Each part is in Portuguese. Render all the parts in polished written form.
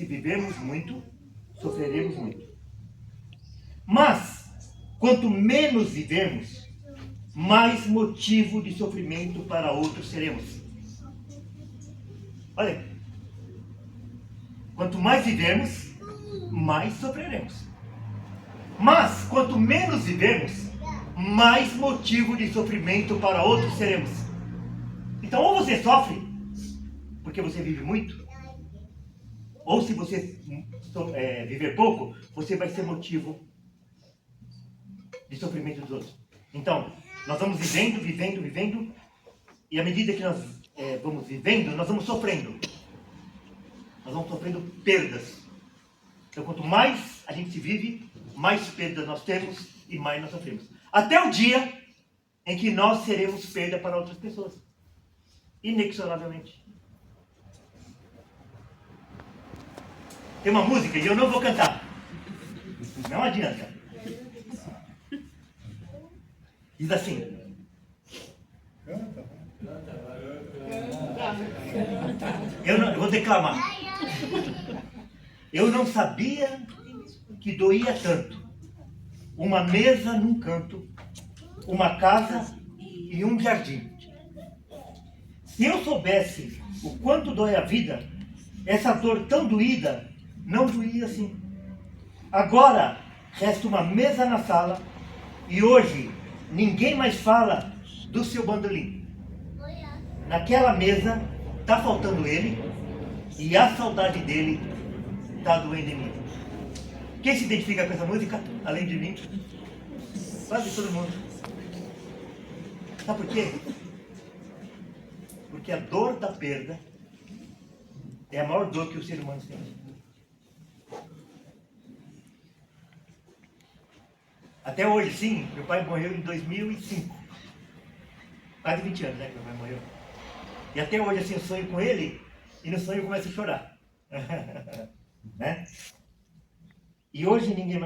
se vivermos muito, sofreremos muito. Mas, quanto menos vivermos, mais motivo de sofrimento para outros seremos. Olha aí. Quanto mais vivermos, mais sofreremos. Mas, quanto menos vivermos, mais motivo de sofrimento para outros seremos. Então, ou você sofre porque você vive muito, ou se você viver pouco, você vai ser motivo de sofrimento dos outros. Então, nós vamos vivendo, e à medida que nós vamos vivendo, nós vamos sofrendo. Nós vamos sofrendo perdas. Então, quanto mais a gente vive, mais perdas nós temos e mais nós sofremos. Até o dia em que nós seremos perda para outras pessoas. Inexoravelmente. Tem uma música e eu não vou cantar. Não adianta. Diz assim. Eu vou declamar. Eu não sabia que doía tanto. Uma mesa num canto, uma casa e um jardim. Se eu soubesse o quanto dói a vida, essa dor tão doída não doía assim. Agora resta uma mesa na sala e hoje ninguém mais fala do seu bandolim. Naquela mesa está faltando ele e a saudade dele está doendo em mim. Quem se identifica com essa música, além de mim? Quase todo mundo. Sabe por quê? Porque a dor da perda é a maior dor que o ser humano tem. Até hoje, sim, meu pai morreu em 2005. Quase 20 anos, né, que meu pai morreu. E até hoje, assim, eu sonho com ele, e no sonho eu começo a chorar. Né? E hoje ninguém...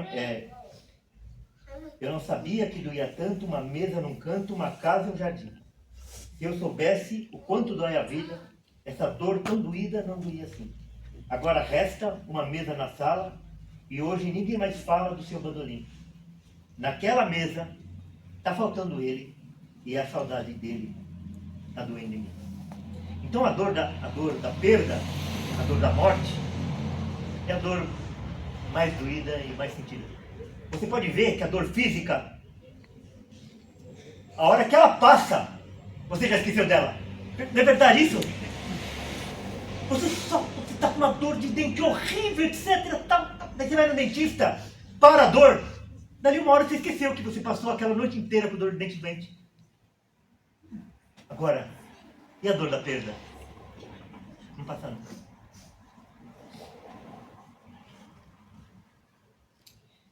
eu não sabia que doía tanto uma mesa num canto, uma casa e um jardim. Se eu soubesse o quanto dói a vida, essa dor tão doída não doía assim. Agora resta uma mesa na sala, e hoje ninguém mais fala do seu bandolim. Naquela mesa, está faltando ele, e a saudade dele está doendo em mim. Então a dor da perda, a dor da morte, é a dor mais doída e mais sentida. Você pode ver que a dor física, a hora que ela passa, você já esqueceu dela. Não é verdade isso? Você está com uma dor de dente horrível, etc. Daí você vai no dentista, para a dor. Dali uma hora você esqueceu que você passou aquela noite inteira com dor de dente doente. Agora, e a dor da perda? Não passa nunca.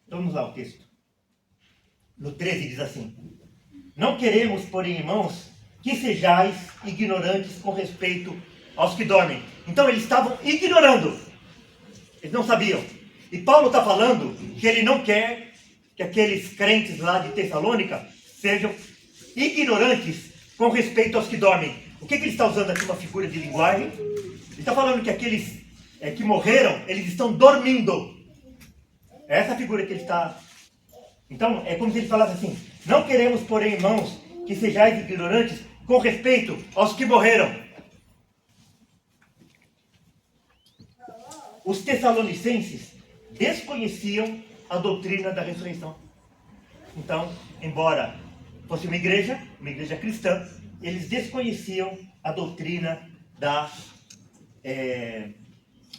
Vamos lá o texto. No 13 diz assim: não queremos, porém, irmãos, que sejais ignorantes com respeito aos que dormem. Então eles estavam ignorando. Eles não sabiam. E Paulo está falando que ele não quer que aqueles crentes lá de Tessalônica sejam ignorantes com respeito aos que dormem. O que ele está usando aqui? Uma figura de linguagem. Ele está falando que aqueles que morreram, eles estão dormindo. É essa figura que ele está... Então, é como se ele falasse assim: não queremos, porém, irmãos, que sejais ignorantes com respeito aos que morreram. Os tessalonicenses desconheciam a doutrina da ressurreição. Então, embora fosse uma igreja cristã, eles desconheciam a doutrina da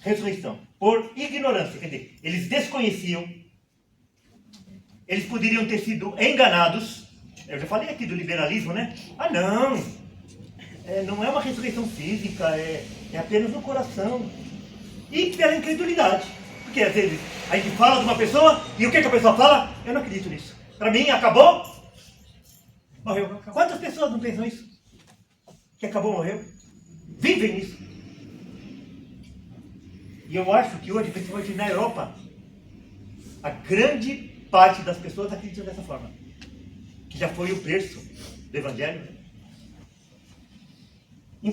ressurreição. Por ignorância, quer dizer, eles desconheciam, eles poderiam ter sido enganados. Eu já falei aqui do liberalismo, né? Ah, não, não é uma ressurreição física, é apenas no coração. E pela incredulidade. Porque às vezes a gente fala de uma pessoa e o que a pessoa fala? Eu não acredito nisso. Para mim, acabou, morreu. Quantas pessoas não pensam isso? Que acabou, morreu? Vivem isso. E eu acho que hoje, principalmente na Europa, a grande parte das pessoas acreditam dessa forma. Que já foi o berço do Evangelho. Em 1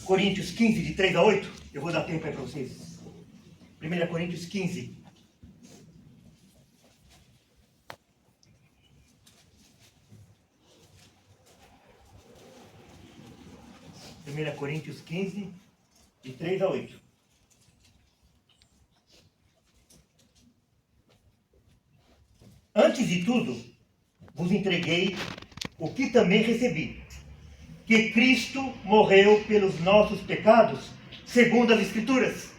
Coríntios 15, de 3 a 8, eu vou dar tempo aí para vocês 1 Coríntios 15. 1 Coríntios 15, de 3 a 8. Antes de tudo, vos entreguei o que também recebi, que Cristo morreu pelos nossos pecados, segundo as Escrituras,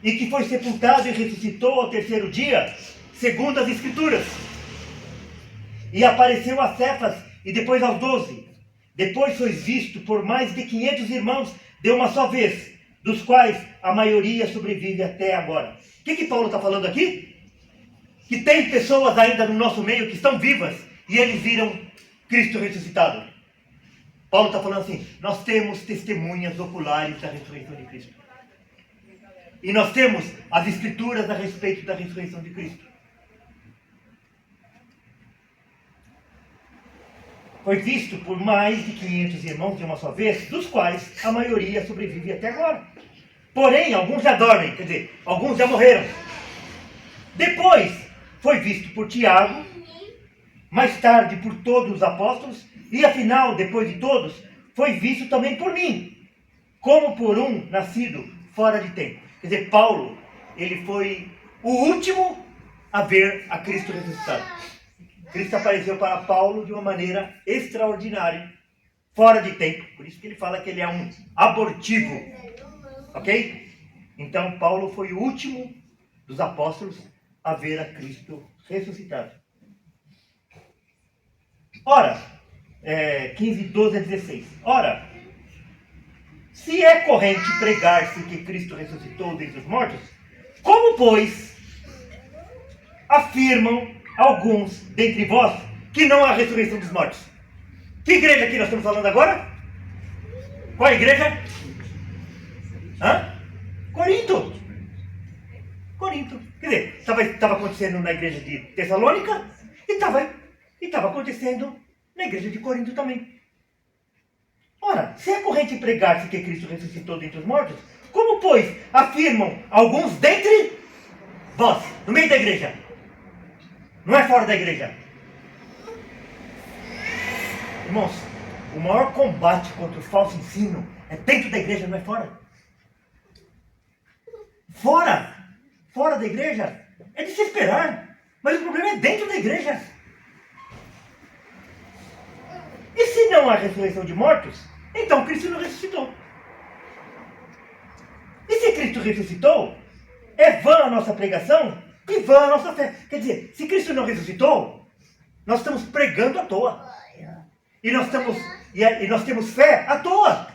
e que foi sepultado e ressuscitou ao terceiro dia, segundo as Escrituras, e apareceu a Cefas e depois aos 12. Depois foi visto por mais de 500 irmãos de uma só vez, dos quais a maioria sobrevive até agora. O que Paulo está falando aqui? Que tem pessoas ainda no nosso meio que estão vivas e eles viram Cristo ressuscitado. Paulo está falando assim, nós temos testemunhas oculares da ressurreição de Cristo. E nós temos as Escrituras a respeito da ressurreição de Cristo. Foi visto por mais de 500 irmãos de uma só vez, dos quais a maioria sobrevive até agora. Porém, alguns já dormem, quer dizer, alguns já morreram. Depois, foi visto por Tiago, mais tarde por todos os apóstolos, e afinal, depois de todos, foi visto também por mim, como por um nascido fora de tempo. Quer dizer, Paulo, ele foi o último a ver a Cristo ressuscitado. Cristo apareceu para Paulo de uma maneira extraordinária, fora de tempo. Por isso que ele fala que ele é um abortivo. Ok? Então, Paulo foi o último dos apóstolos a ver a Cristo ressuscitado. Ora, 15, 12 a 16. Ora, se é corrente pregar-se que Cristo ressuscitou dentre os mortos, como, pois, afirmam alguns dentre vós que não há ressurreição dos mortos? Que igreja que nós estamos falando agora? Qual a igreja? Corinto. Corinto. Quer dizer, estava acontecendo na igreja de Tessalônica e estava acontecendo na igreja de Corinto também. Ora, se é corrente pregar-se que Cristo ressuscitou dentre os mortos, como, pois, afirmam alguns dentre vós, no meio da igreja? Não é fora da igreja. Irmãos, o maior combate contra o falso ensino é dentro da igreja, não é fora. Fora da igreja é de se esperar, mas o problema é dentro da igreja. E se não há ressurreição de mortos, então Cristo não ressuscitou. E se Cristo ressuscitou, é vã a nossa pregação e vã a nossa fé. Quer dizer, se Cristo não ressuscitou, nós estamos pregando à toa. E nós temos fé à toa.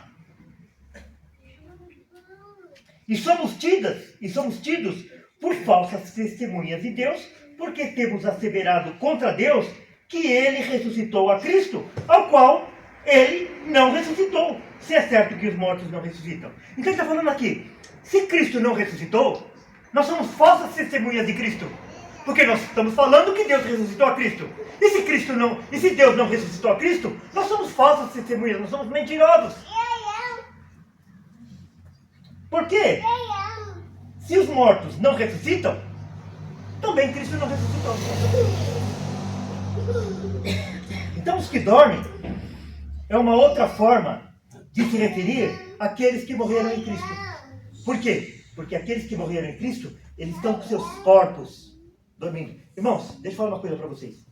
E somos tidos por falsas testemunhas de Deus, porque temos asseverado contra Deus que ele ressuscitou a Cristo, ao qual ele não ressuscitou. Se é certo que os mortos não ressuscitam. Então ele está falando aqui, se Cristo não ressuscitou, nós somos falsas testemunhas de Cristo. Porque nós estamos falando que Deus ressuscitou a Cristo. E se Deus não ressuscitou a Cristo, nós somos falsas testemunhas, nós somos mentirosos. Por quê? Se os mortos não ressuscitam, também Cristo não ressuscitou. Então os que dormem é uma outra forma de se referir àqueles que morreram em Cristo. Por quê? Porque aqueles que morreram em Cristo, eles estão com seus corpos dormindo. Irmãos, deixa eu falar uma coisa para vocês.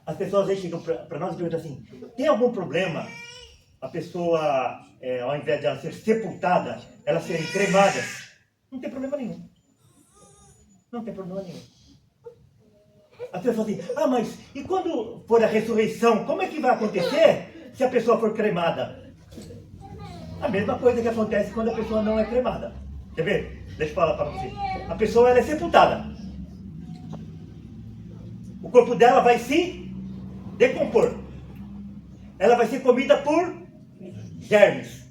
As pessoas às vezes chegam para nós e perguntam assim, tem algum problema a pessoa, ao invés de ela ser sepultada, ela ser cremada? Não tem problema nenhum. Não tem problema nenhum. As pessoas dizem, mas e quando for a ressurreição, como é que vai acontecer se a pessoa for cremada? A mesma coisa que acontece quando a pessoa não é cremada. Quer ver? Deixa eu falar para você. A pessoa ela é sepultada. O corpo dela vai se decompor. Ela vai ser comida por germes.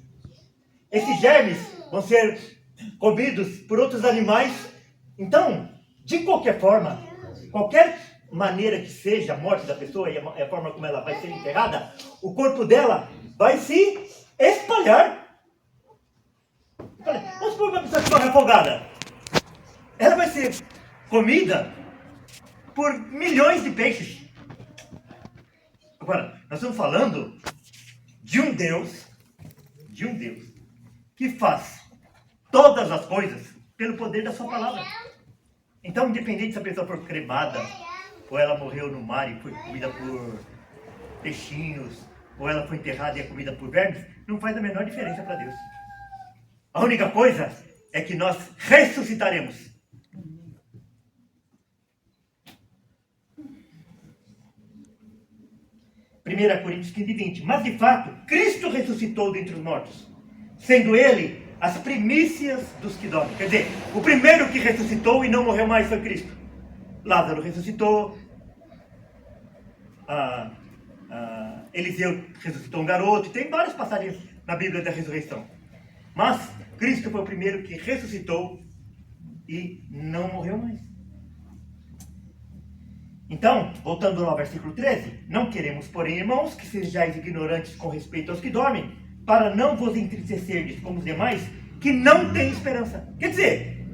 Esses germes vão ser comidos por outros animais. Então, de qualquer forma, qualquer maneira que seja a morte da pessoa e a forma como ela vai ser enterrada, o corpo dela vai se espalhar. afogada, ela vai ser comida por milhões de peixes. Agora, nós estamos falando de um Deus que faz todas as coisas pelo poder da sua palavra. Então, independente se a pessoa for cremada, ou ela morreu no mar e foi comida por peixinhos, ou ela foi enterrada e é comida por vermes, não faz a menor diferença para Deus. A única coisa é que nós ressuscitaremos. Primeira Coríntios 15:20. Mas de fato, Cristo ressuscitou dentre os mortos, sendo ele as primícias dos que dormem. Quer dizer, o primeiro que ressuscitou e não morreu mais foi Cristo. Lázaro ressuscitou, Eliseu ressuscitou um garoto, tem várias passagens na Bíblia da ressurreição. Mas Cristo foi o primeiro que ressuscitou e não morreu mais. Então, voltando ao versículo 13, não queremos, porém, irmãos, que sejais ignorantes com respeito aos que dormem, para não vos entristecerdes como os demais, que não têm esperança. Quer dizer,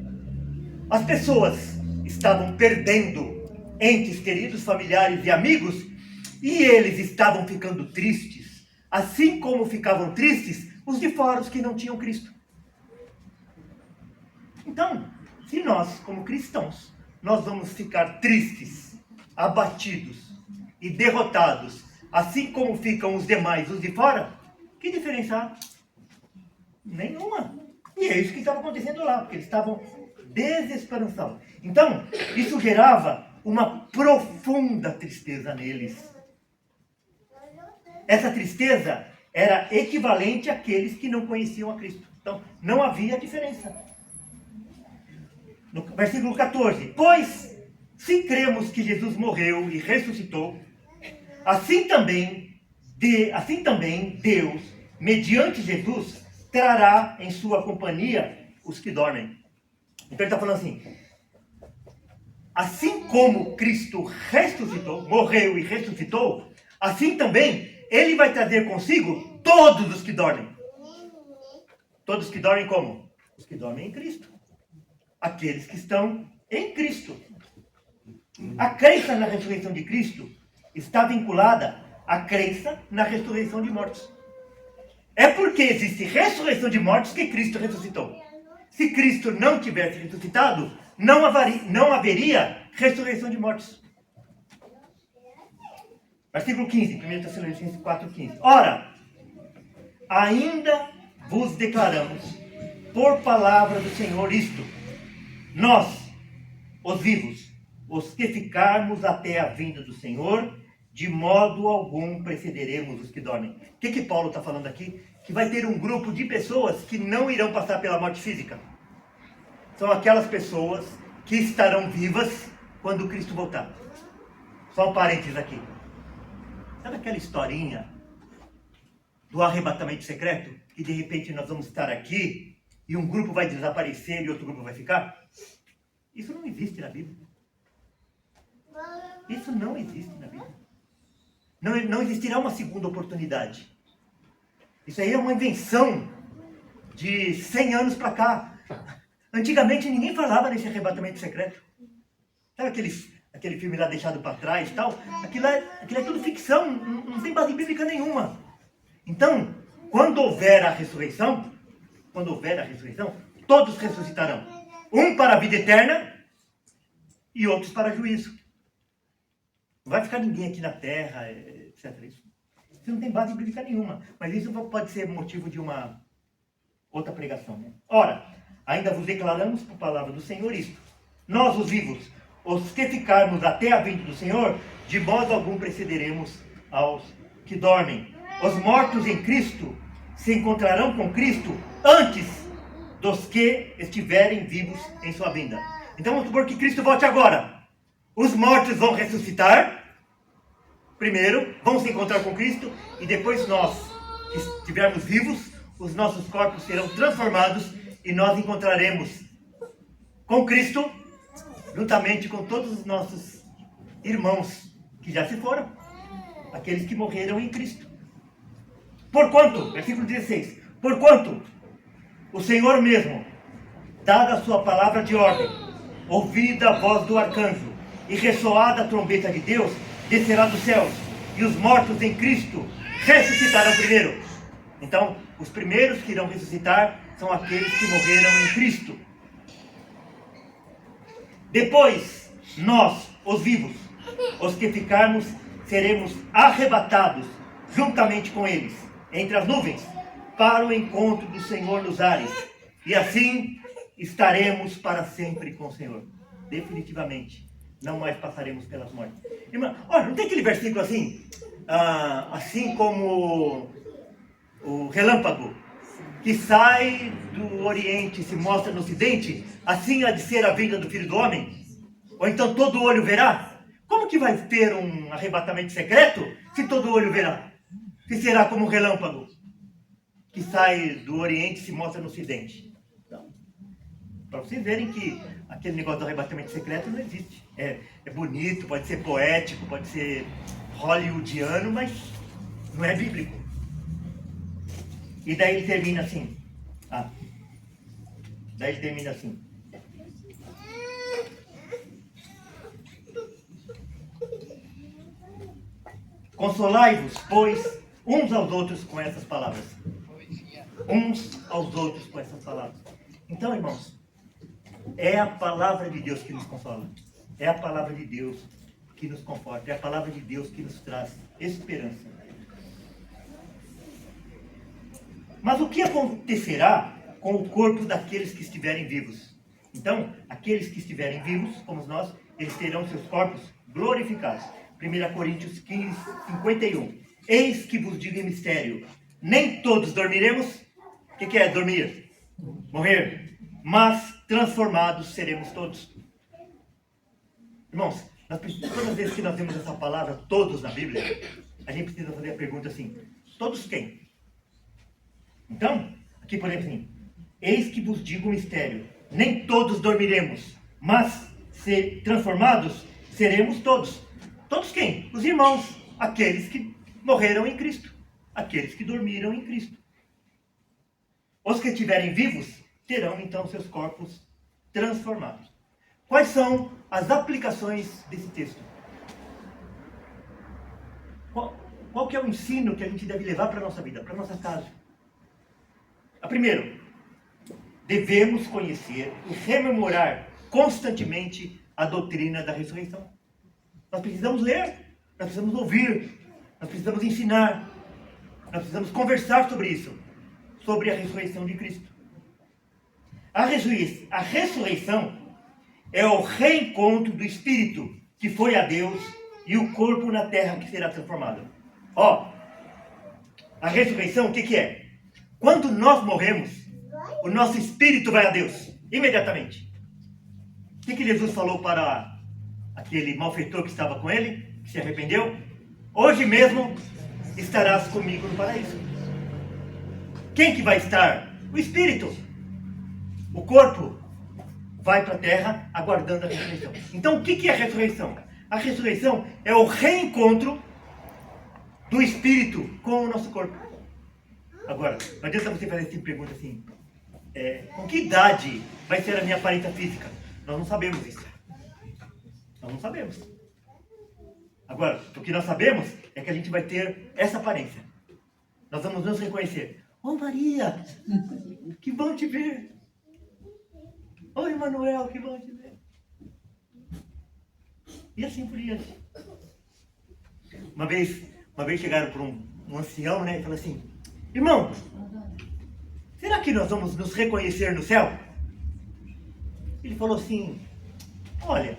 as pessoas estavam perdendo entes queridos, familiares e amigos, e eles estavam ficando tristes, assim como ficavam tristes os de fora, os que não tinham Cristo. Então, se nós, como cristãos, nós vamos ficar tristes, abatidos e derrotados, assim como ficam os demais, os de fora, que diferença há? Nenhuma. E é isso que estava acontecendo lá, porque eles estavam desesperançados. Então, isso gerava uma profunda tristeza neles. Essa tristeza era equivalente àqueles que não conheciam a Cristo. Então, não havia diferença. No versículo 14. Pois, se cremos que Jesus morreu e ressuscitou, assim também Deus, mediante Jesus, trará em sua companhia os que dormem. Então ele está falando assim como Cristo ressuscitou, morreu e ressuscitou, assim também ele vai trazer consigo todos os que dormem. Todos que dormem como? Os que dormem em Cristo. Aqueles que estão em Cristo. A crença na ressurreição de Cristo está vinculada à crença na ressurreição de mortos. É porque existe ressurreição de mortos que Cristo ressuscitou. Se Cristo não tivesse ressuscitado, não haveria ressurreição de mortos. Versículo 15, 1 Tessalonicenses 4,15. Ora, ainda vos declaramos, por palavra do Senhor, isto: nós, os vivos, os que ficarmos até a vinda do Senhor, de modo algum precederemos os que dormem. O que Paulo está falando aqui? Que vai ter um grupo de pessoas que não irão passar pela morte física. São aquelas pessoas que estarão vivas quando Cristo voltar. Só um parênteses aqui. Sabe aquela historinha do arrebatamento secreto? Que de repente nós vamos estar aqui e um grupo vai desaparecer e outro grupo vai ficar? Isso não existe na Bíblia. Isso não existe na Bíblia. Não existirá uma segunda oportunidade. Isso aí é uma invenção de 100 anos para cá. Antigamente ninguém falava nesse arrebatamento secreto. Sabe aquele filme lá deixado para trás e tal? Aquilo é tudo ficção, não tem base bíblica nenhuma. Então, quando houver a ressurreição, todos ressuscitarão. Um para a vida eterna e outros para juízo. Não vai ficar ninguém aqui na terra, etc. Isso não tem base bíblica nenhuma. Mas isso pode ser motivo de uma outra pregação, né? Ora, ainda vos declaramos por palavra do Senhor isto: nós, os vivos, os que ficarmos até a vinda do Senhor, de modo algum precederemos aos que dormem. Os mortos em Cristo se encontrarão com Cristo antes dos que estiverem vivos em sua vinda. Então vamos supor que Cristo volte agora. Os mortos vão ressuscitar primeiro, vão se encontrar com Cristo, e depois nós, que estivermos vivos, os nossos corpos serão transformados e nós encontraremos com Cristo, juntamente com todos os nossos irmãos que já se foram, aqueles que morreram em Cristo. Porquanto, versículo 16, porquanto o Senhor mesmo dada a sua palavra de ordem, ouvida a voz do arcanjo, e ressoada a trombeta de Deus, descerá dos céus, e os mortos em Cristo ressuscitarão primeiro. Então, os primeiros que irão ressuscitar são aqueles que morreram em Cristo. Depois, nós, os vivos, os que ficarmos, seremos arrebatados juntamente com eles, entre as nuvens, para o encontro do Senhor nos ares. E assim estaremos para sempre com o Senhor. Definitivamente. Não mais passaremos pelas mortes. Irmã, olha, não tem aquele versículo assim? Assim como o relâmpago que sai do Oriente e se mostra no Ocidente, assim há de ser a vinda do Filho do Homem? Ou então todo olho verá? Como que vai ter um arrebatamento secreto se todo olho verá? Se será como um relâmpago que sai do Oriente e se mostra no Ocidente? Então, para vocês verem que aquele negócio do arrebatamento secreto não existe. É bonito, pode ser poético, pode ser hollywoodiano, mas não é bíblico. E daí ele termina assim. Daí ele termina assim. Consolai-vos, pois, uns aos outros com essas palavras. Uns aos outros com essas palavras. Então, irmãos, é a palavra de Deus que nos consola. É a palavra de Deus que nos conforta. É a palavra de Deus que nos traz esperança. Mas o que acontecerá com o corpo daqueles que estiverem vivos? Então, aqueles que estiverem vivos, como nós, eles terão seus corpos glorificados. 1 Coríntios 15, 51. Eis que vos digo em mistério, nem todos dormiremos. O que é dormir? Morrer. Mas transformados seremos todos. Irmãos, todas as vezes que nós vemos essa palavra, todos na Bíblia, a gente precisa fazer a pergunta assim, todos quem? Então, aqui por exemplo assim, eis que vos digo um mistério, nem todos dormiremos, mas transformados seremos todos. Todos quem? Os irmãos, aqueles que morreram em Cristo, aqueles que dormiram em Cristo. Os que estiverem vivos terão então seus corpos transformados. Quais são as aplicações desse texto? Qual que é o ensino que a gente deve levar para a nossa vida, para a nossa casa? Primeiro, devemos conhecer e rememorar constantemente a doutrina da ressurreição. Nós precisamos ler, nós precisamos ouvir, nós precisamos ensinar, nós precisamos conversar sobre isso, sobre a ressurreição de Cristo. A ressurreição é o reencontro do Espírito que foi a Deus e o corpo na terra que será transformado. A ressurreição o que é? Quando nós morremos, o nosso espírito vai a Deus, imediatamente. O que Jesus falou para aquele malfeitor que estava com ele, que se arrependeu? Hoje mesmo estarás comigo no paraíso. Quem que vai estar? O espírito. O corpo vai para a terra aguardando a ressurreição. Então o que é a ressurreição? A ressurreição é o reencontro do espírito com o nosso corpo. Agora, não adianta você fazer essa pergunta assim, com que idade vai ser a minha aparência física? Nós não sabemos isso. Nós não sabemos. Agora, o que nós sabemos é que a gente vai ter essa aparência. Nós vamos nos reconhecer. Maria, que bom te ver. Oi, Manuel, que bom te ver. E assim por diante. Uma vez chegaram para um ancião, né, e falaram assim, irmão, será que nós vamos nos reconhecer no céu? Ele falou assim, olha,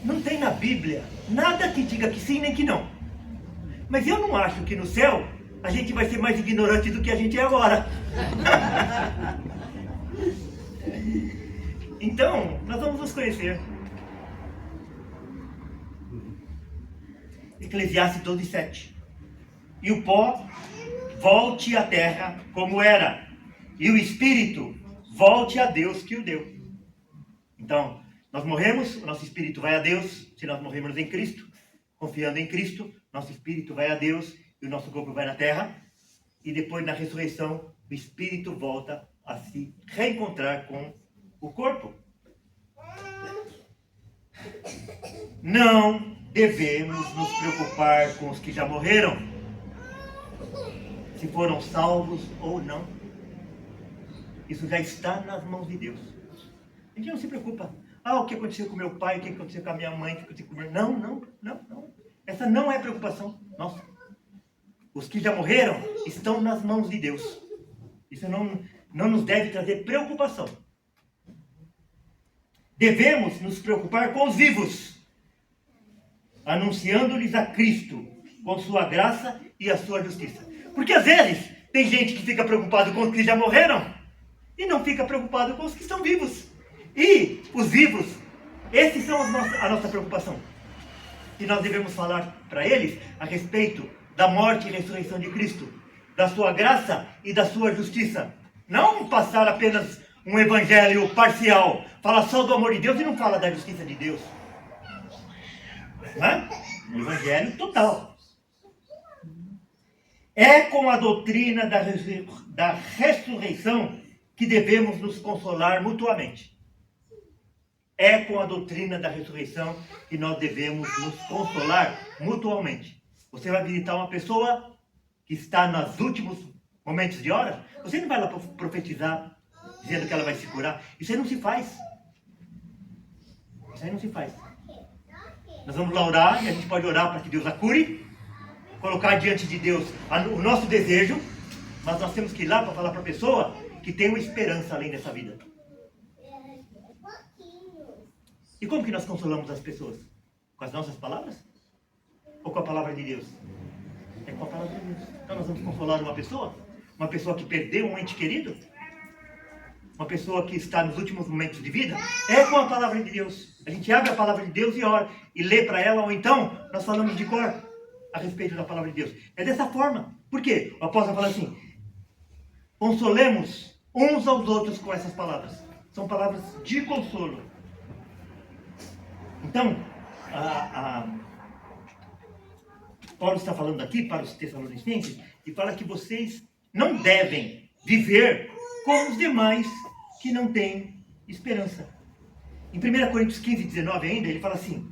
não tem na Bíblia nada que diga que sim nem que não. Mas eu não acho que no céu a gente vai ser mais ignorante do que a gente é agora. Então, nós vamos nos conhecer. Eclesiastes 12:7. E o pó volte à terra como era, e o espírito volte a Deus que o deu. Então, nós morremos, o nosso espírito vai a Deus, se nós morremos em Cristo, confiando em Cristo, nosso espírito vai a Deus e o nosso corpo vai na terra, e depois na ressurreição, o espírito volta a se reencontrar com o corpo. Não devemos nos preocupar com os que já morreram, se foram salvos ou não. Isso já está nas mãos de Deus. A gente não se preocupa. O que aconteceu com meu pai, o que aconteceu com a minha mãe, o que aconteceu com o meu... Não. Essa não é preocupação nossa. Os que já morreram estão nas mãos de Deus. Isso não nos deve trazer preocupação. Devemos nos preocupar com os vivos, anunciando-lhes a Cristo, com sua graça e a sua justiça. Porque às vezes tem gente que fica preocupado com os que já morreram e não fica preocupado com os que estão vivos. E os vivos, esses são a nossa preocupação. E nós devemos falar para eles a respeito da morte e ressurreição de Cristo, da sua graça e da sua justiça. Não passar apenas um evangelho parcial, fala só do amor de Deus e não fala da justiça de Deus. Não é? Um evangelho total. É com a doutrina da ressurreição que devemos nos consolar mutuamente. É com a doutrina da ressurreição que nós devemos nos consolar mutuamente. Você vai visitar uma pessoa que está nos últimos momentos de hora, você não vai lá profetizar, dizendo que ela vai se curar. Isso aí não se faz. Isso aí não se faz. Nós vamos lá orar, e a gente pode orar para que Deus a cure, colocar diante de Deus o nosso desejo, mas nós temos que ir lá para falar para a pessoa que tem uma esperança além dessa vida. E como que nós consolamos as pessoas? Com as nossas palavras? Ou com a palavra de Deus? É com a palavra de Deus. Então nós vamos consolar uma pessoa que perdeu um ente querido, uma pessoa que está nos últimos momentos de vida, é com a palavra de Deus. A gente abre a palavra de Deus e ora, e lê para ela, ou então nós falamos de cor a respeito da palavra de Deus. É dessa forma. Por quê? O apóstolo fala assim: consolemos uns aos outros com essas palavras. São palavras de consolo. Então, Paulo está falando aqui para os Tessalonicenses e fala que vocês não devem viver como os demais que não têm esperança. Em 1 Coríntios 15, 19 ainda, ele fala assim: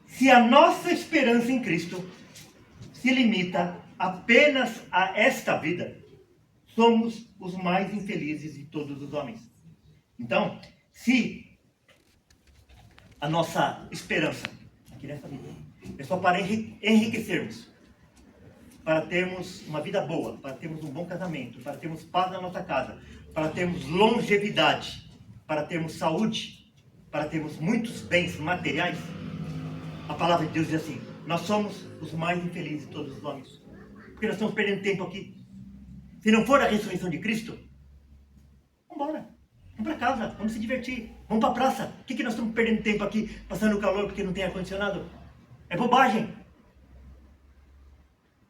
se a nossa esperança em Cristo se limita apenas a esta vida, somos os mais infelizes de todos os homens. Então, se a nossa esperança aqui nessa vida é só para enriquecermos, para termos uma vida boa, para termos um bom casamento, para termos paz na nossa casa, para termos longevidade, para termos saúde, para termos muitos bens materiais, a palavra de Deus diz assim: nós somos os mais infelizes de todos os homens, porque nós estamos perdendo tempo aqui. Se não for a ressurreição de Cristo, vamos embora, vamos para casa, vamos se divertir, vamos para a praça. O que nós estamos perdendo tempo aqui, passando calor porque não tem ar-condicionado? É bobagem.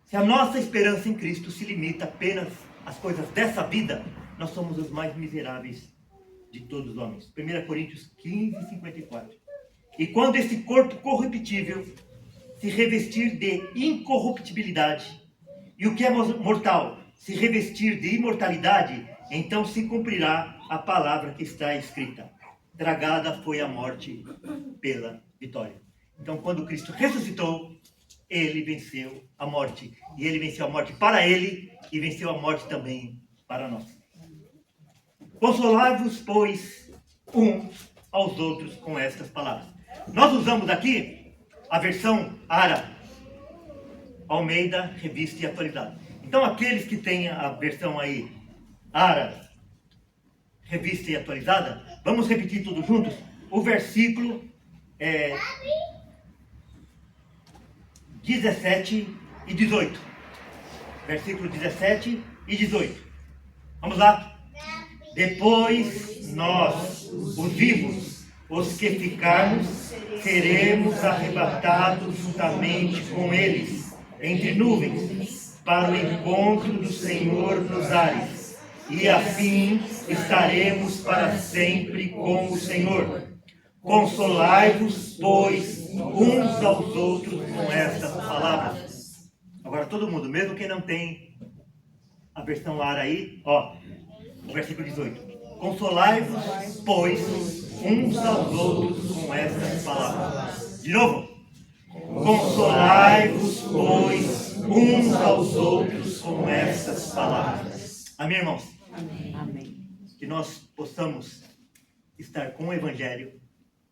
Se a nossa esperança em Cristo se limita apenas às coisas dessa vida, nós somos os mais miseráveis de todos os homens. 1 Coríntios 15, 54. E quando esse corpo corruptível se revestir de incorruptibilidade, e o que é mortal se revestir de imortalidade, então se cumprirá a palavra que está escrita: tragada foi a morte pela vitória. Então, quando Cristo ressuscitou, ele venceu a morte. E ele venceu a morte para ele e venceu a morte também para nós. Consolai-vos, pois, uns aos outros com estas palavras. Nós usamos aqui a versão Ara, Almeida, Revista e Atualizada. Então, aqueles que têm a versão aí, Ara, Revista e Atualizada, vamos repetir tudo juntos? O versículo 17 e 18. Versículo 17 e 18. Vamos lá? Depois nós, os vivos, os que ficarmos, seremos arrebatados juntamente com eles, entre nuvens, para o encontro do Senhor nos ares. E assim estaremos para sempre com o Senhor. Consolai-vos, pois, uns aos outros com estas palavras. Agora todo mundo, mesmo quem não tem a versão Ara aí, ó, o versículo 18. Consolai-vos, pois, uns aos outros com estas palavras. De novo. Consolai-vos, pois, uns aos outros com estas palavras. Amém, irmãos? Amém. Que nós possamos estar com o Evangelho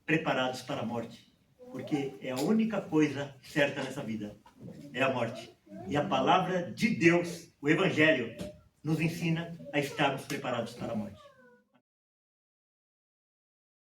preparados para a morte. Porque é a única coisa certa nessa vida. É a morte. E a palavra de Deus, o Evangelho, nos ensina a estarmos preparados para a morte.